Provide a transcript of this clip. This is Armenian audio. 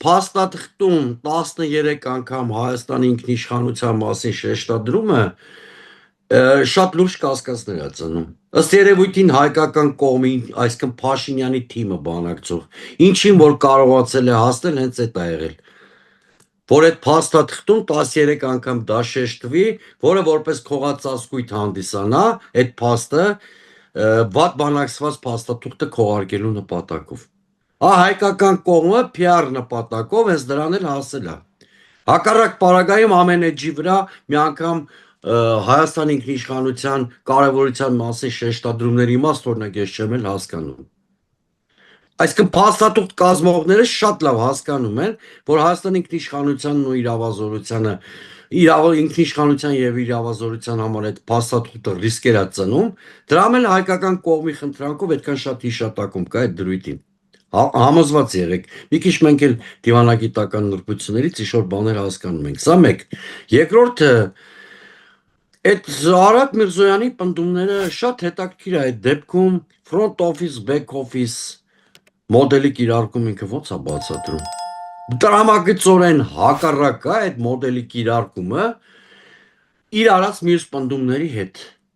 փաստաթղթում 13 անգամ Հայաստանի ինքնիշխանության մասին շեշտադրումը շատ լուրջ կասկածներ է ծնում։ Ըստ երևույթին հայկական կողմին, այսինքն Փաշինյանի թիմը բանակցող, ինչին որ կարողացել է հասնել, հենց այդ է եղել, որ այդ փաստաթղթում 13 անգամ դա շեշտվի, որը որպես քողածածկույթ հանդիսանա այդ փաստը վատ բանակցված փաստաթուղթը քողարկելու նպատակով։ Հայկական կողմը PR նպատակով հենց դրան էլ հասել է։ Հակառակ պարագայում ամեն էջի վրա մի անգամ Հայաստանի ինքնիշխանության կարևորության մասին շեշտադրումների իմաստ օրինակ ես չեմ էլ հասկանում։ Այսինքն փաստաթուղթ կազմողները շատ լավ հասկանում են, որ Հայաստանի ինքնիշխանությանն ու իրավազորությանը ինքնիշխանության եւ իրավազորության համար այդ փաստաթուղթը ռիսկեր է ծնում, դրամ էլ հայկական կողմի խնդրանքով այդքան շատ հիշատակում կա այդ դրույթին։ Համոզված եղեք, մի քիչ մենք էլ դիվանագիտական նրբություններից ինչ-որ բաներ հասկանում ենք։ Սա մեկ։ Երկրորդը, այդ Արադ Միրզոյանի պնդումները շատ հետաքրքիր է այդ դեպքում front office, back office մոդելի կիրարկում ինքը ո՞նց է բացատրում։ Տրամագծորեն հակառակ է այդ մոդելի կիրարկումը իր արած մյուս պնդումների հետ։